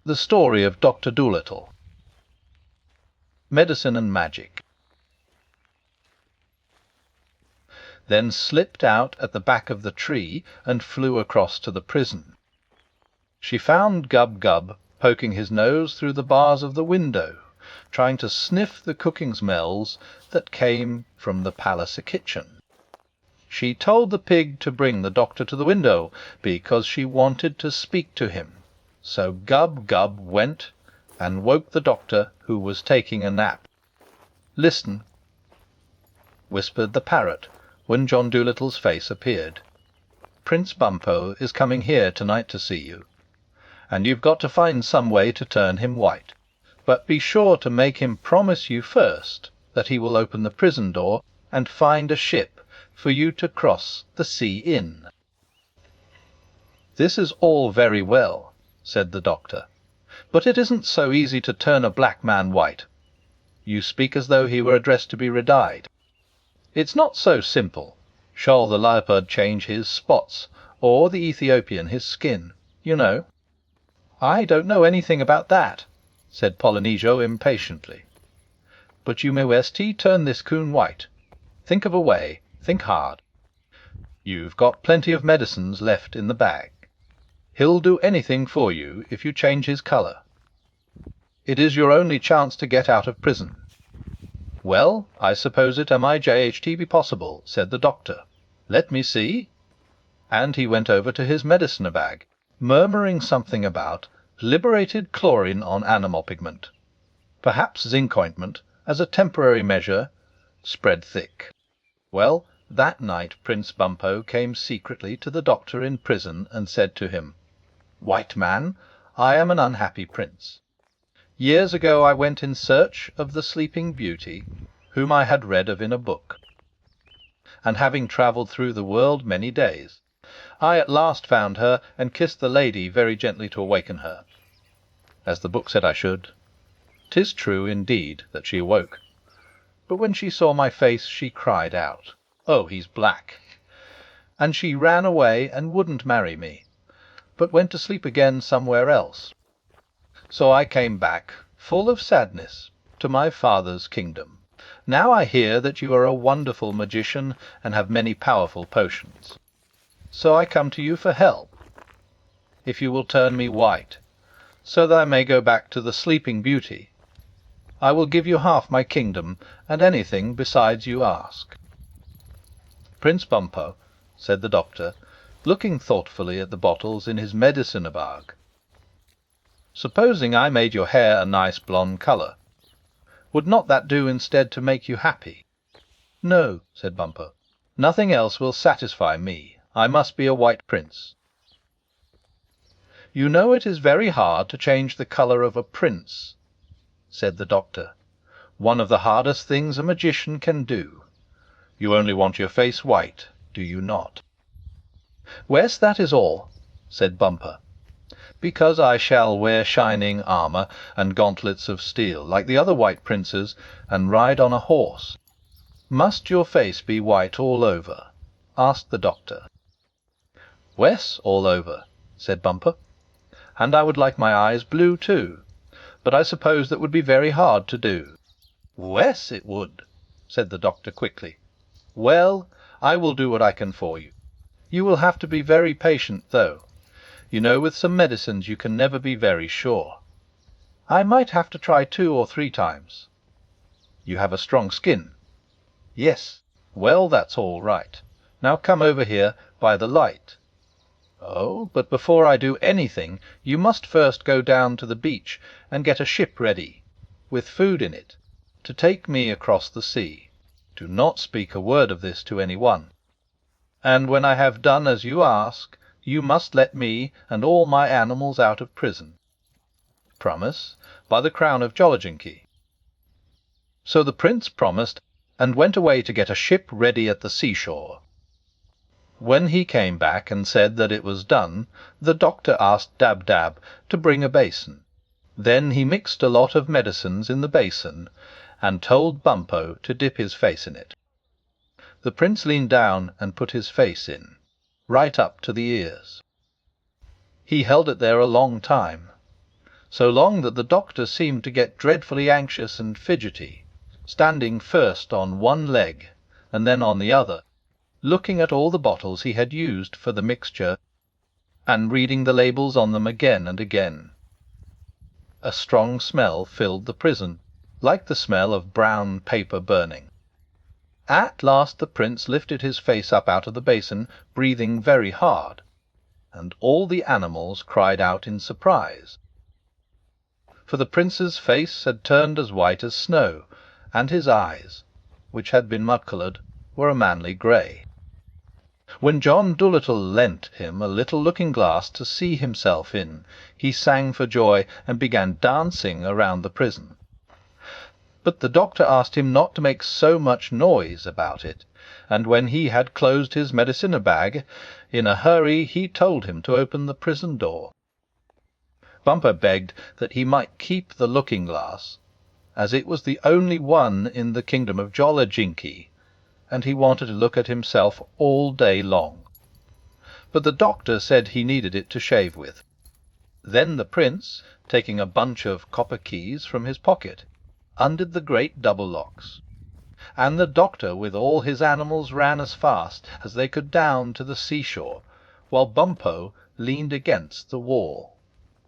The Story of Doctor Dolittle. Medicine and Magic. Then slipped out at the back of the tree and flew across to the prison. She found Gub-Gub poking his nose through the bars of the window, trying to sniff the cooking smells that came from the palace kitchen. She told the pig to bring the doctor to the window, because she wanted to speak to him. So Gub-Gub went and woke the doctor, who was taking a nap. "Listen," whispered the parrot, when John Dolittle's face appeared. "Prince Bumpo is coming here tonight to see you, and you've got to find some way to turn him white. But be sure to make him promise you first that he will open the prison door and find a ship for you to cross the sea in." "This is all very well," said the doctor, "but it isn't so easy to turn a black man white. You speak as though he were addressed to be red-eyed. It's not so simple. Shall the leopard change his spots, or the Ethiopian his skin, you know?" "I don't know anything about that," said Polynesia impatiently. "But you may Westy turn this coon white. Think of a way. Think hard. You've got plenty of medicines left in the bag. He'll do anything for you if you change his colour. It is your only chance to get out of prison." "Well, I suppose it might be possible," said the doctor. "Let me see." And he went over to his medicine bag, murmuring something about liberated chlorine on animal pigment, perhaps zinc ointment, as a temporary measure, spread thick. Well, that night Prince Bumpo came secretly to the doctor in prison and said to him, "White man, I am an unhappy prince. Years ago I went in search of the Sleeping Beauty, whom I had read of in a book, and having travelled through the world many days, I at last found her and kissed the lady very gently to awaken her, as the book said I should. 'Tis true, indeed, that she awoke, but when she saw my face she cried out, 'Oh, he's black!' and she ran away and wouldn't marry me, but went to sleep again somewhere else. So I came back, full of sadness, to my father's kingdom. Now I hear that you are a wonderful magician and have many powerful potions. So I come to you for help. If you will turn me white, so that I may go back to the Sleeping Beauty, I will give you half my kingdom and anything besides you ask." "Prince Bumpo," said the doctor, looking thoughtfully at the bottles in his medicine bag, "supposing I made your hair a nice blonde colour, would not that do instead to make you happy?" "No," said Bumpo, "nothing else will satisfy me. I must be a white prince." "You know it is very hard to change the colour of a prince," said the doctor. "One of the hardest things a magician can do. You only want your face white, do you not?" "Wes, that is all," said Bumpo. "Because I shall wear shining armour and gauntlets of steel, like the other white princes, and ride on a horse." "Must your face be white all over?" asked the doctor. "Wes, all over," said Bumpo. "And I would like my eyes blue too, but I suppose that would be very hard to do." "Wes, it would," said the doctor quickly. "Well, I will do what I can for you. You will have to be very patient, though. You know with some medicines you can never be very sure. I might have to try 2 or 3 times. You have a strong skin?" "Yes." "Well, that's all right. Now come over here by the light." "Oh, but before I do anything you must first go down to the beach and get a ship ready, with food in it, to take me across the sea. Do not speak a word of this to any one. And when I have done as you ask, you must let me and all my animals out of prison. Promise, by the crown of Jolliginki." So the prince promised, and went away to get a ship ready at the seashore. When he came back and said that it was done, the doctor asked Dab-Dab to bring a basin. Then he mixed a lot of medicines in the basin, and told Bumpo to dip his face in it. The prince leaned down and put his face in, right up to the ears. He held it there a long time. so long that the doctor seemed to get dreadfully anxious and fidgety, standing first on one leg and then on the other, looking at all the bottles he had used for the mixture, and reading the labels on them again and again. A strong smell filled the prison, like the smell of brown paper burning. At last the prince lifted his face up out of the basin, breathing very hard, and all the animals cried out in surprise. For the prince's face had turned as white as snow, and his eyes, which had been mud-coloured, were a manly grey. When John Dolittle lent him a little looking-glass to see himself in, he sang for joy and began dancing around the prison. But the doctor asked him not to make so much noise about it, and when he had closed his medicine-bag, in a hurry he told him to open the prison door. Bumpo begged that he might keep the looking-glass, as it was the only one in the kingdom of Jollajinky, and he wanted to look at himself all day long. But the doctor said he needed it to shave with. Then the prince, taking a bunch of copper keys from his pocket, undid the great double locks, and the doctor with all his animals ran as fast as they could down to the seashore, while Bumpo leaned against the wall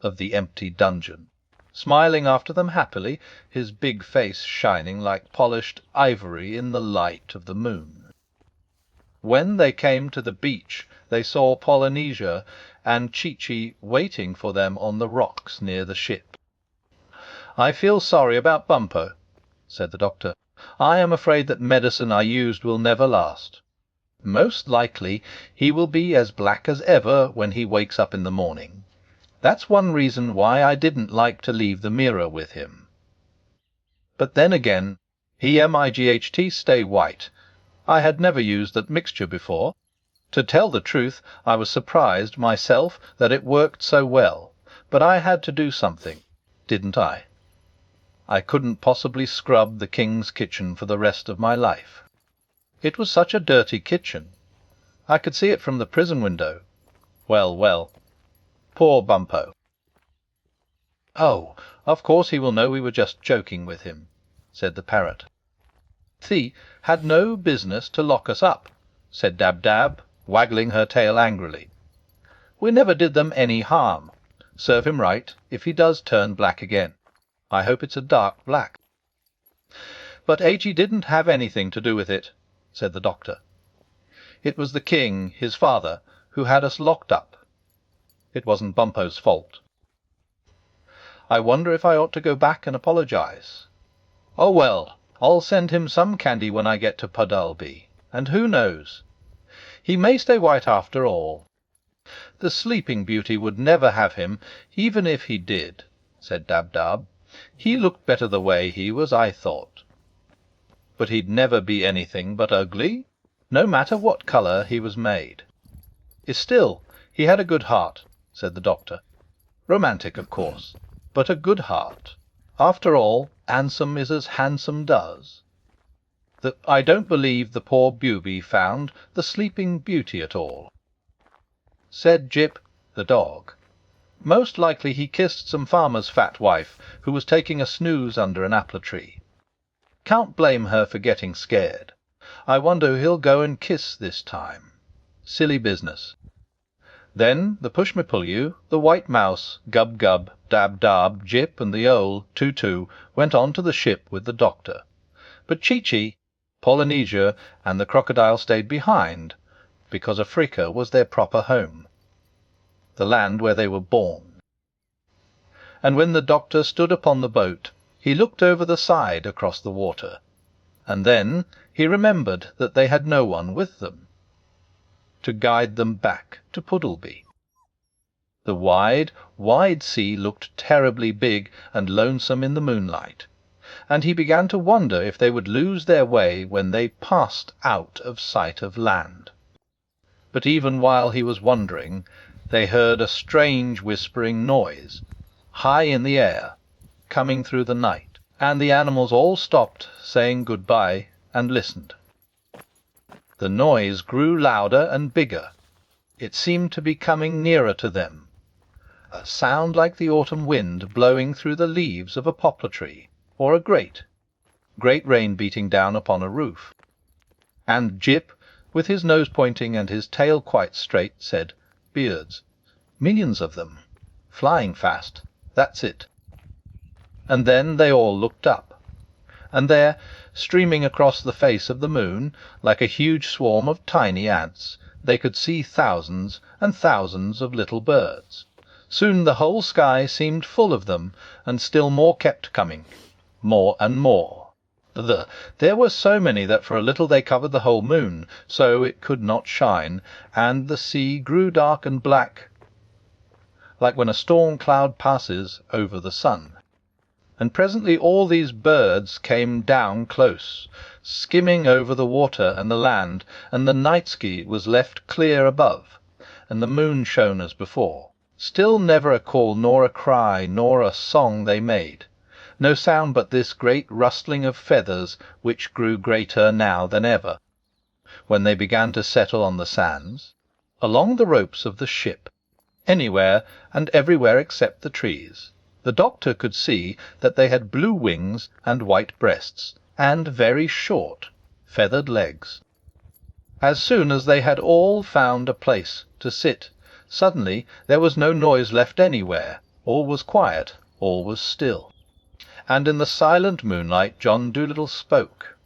of the empty dungeon, smiling after them happily, his big face shining like polished ivory in the light of the moon. When they came to the beach, they saw Polynesia and Chi-Chi waiting for them on the rocks near the ship. "I feel sorry about Bumpo," said the doctor. "I am afraid that medicine I used will never last. Most likely he will be as black as ever when he wakes up in the morning. That's one reason why I didn't like to leave the mirror with him. But then again, he might stay white. I had never used that mixture before. To tell the truth, I was surprised myself that it worked so well, but I had to do something, didn't I? I couldn't possibly scrub the king's kitchen for the rest of my life. It was such a dirty kitchen. I could see it from the prison window. Well, well. Poor Bumpo." "Oh, of course he will know we were just joking with him," said the parrot. "Thee had no business to lock us up," said Dab-Dab, waggling her tail angrily. "We never did them any harm. Serve him right if he does turn black again. I hope it's a dark black." "But Agee didn't have anything to do with it," said the doctor. "It was the king, his father, who had us locked up. It wasn't Bumpo's fault. I wonder if I ought to go back and apologize. Oh well, I'll send him some candy when I get to Puddalby, and who knows? He may stay white after all. The Sleeping Beauty would never have him, even if he did," said Dab-Dab. "He looked better the way he was, I thought. But he'd never be anything but ugly, no matter what colour he was made. Still, he had a good heart," said the doctor. "Romantic, of course, but a good heart. After all, handsome is as handsome does. I don't believe the poor Booby found the Sleeping Beauty at all." Said Jip, the dog, "Most likely he kissed some farmer's fat wife who was taking a snooze under an apple-tree. Can't blame her for getting scared. I wonder who he'll go and kiss this time. Silly business." Then the Pushmi-Pullyu, the White Mouse, Gub-Gub, Dab-Dab, Jip, and the Owl, Too-Too, went on to the ship with the doctor. But Chi-Chi, Polynesia, and the crocodile stayed behind, because Africa was their proper home, the land where they were born. And when the doctor stood upon the boat, he looked over the side across the water, and then he remembered that they had no one with them to guide them back to Puddleby. The wide, wide sea looked terribly big and lonesome in the moonlight, and he began to wonder if they would lose their way when they passed out of sight of land. But even while he was wondering, they heard a strange whispering noise, high in the air, coming through the night, and the animals all stopped saying good-bye and listened. The noise grew louder and bigger. It seemed to be coming nearer to them, a sound like the autumn wind blowing through the leaves of a poplar tree, or a great rain beating down upon a roof. And Jip, with his nose pointing and his tail quite straight, said, "Beards. Millions of them. Flying fast. That's it." And then they all looked up. And there, streaming across the face of the moon, like a huge swarm of tiny ants, they could see thousands and thousands of little birds. Soon the whole sky seemed full of them, and still more kept coming, more and more. There were so many that for a little they covered the whole moon, so it could not shine, and the sea grew dark and black, like when a storm cloud passes over the sun. And presently all these birds came down close, skimming over the water and the land, and the night sky was left clear above, and the moon shone as before. Still never a call nor a cry nor a song they made, no sound but this great rustling of feathers, which grew greater now than ever, when they began to settle on the sands, along the ropes of the ship, anywhere and everywhere except the trees. The doctor could see that they had blue wings and white breasts, and very short, feathered legs. As soon as they had all found a place to sit, suddenly there was no noise left anywhere. All was quiet, all was still. And in the silent moonlight John Dolittle spoke.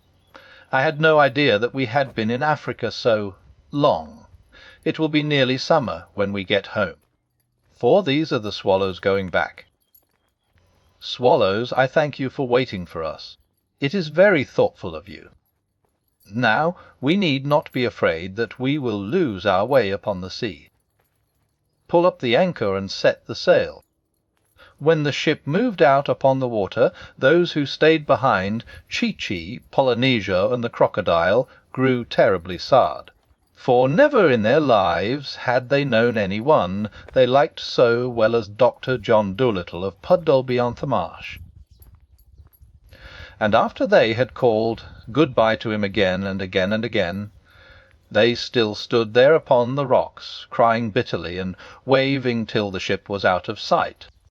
"I had no idea that we had been in Africa so long. It will be nearly summer when we get home. For these are the swallows going back. Swallows, I thank you for waiting for us. It is very thoughtful of you. Now we need not be afraid that we will lose our way upon the sea. Pull up the anchor and set the sail." When the ship moved out upon the water, those who stayed behind, Chee-Chee, Polynesia, and the crocodile, grew terribly sad. For never in their lives had they known any one they liked so well as Doctor John Dolittle of Puddleby-on-the-Marsh. And after they had called good-bye to him again and again and again, they still stood there upon the rocks, crying bitterly and waving till the ship was out of sight.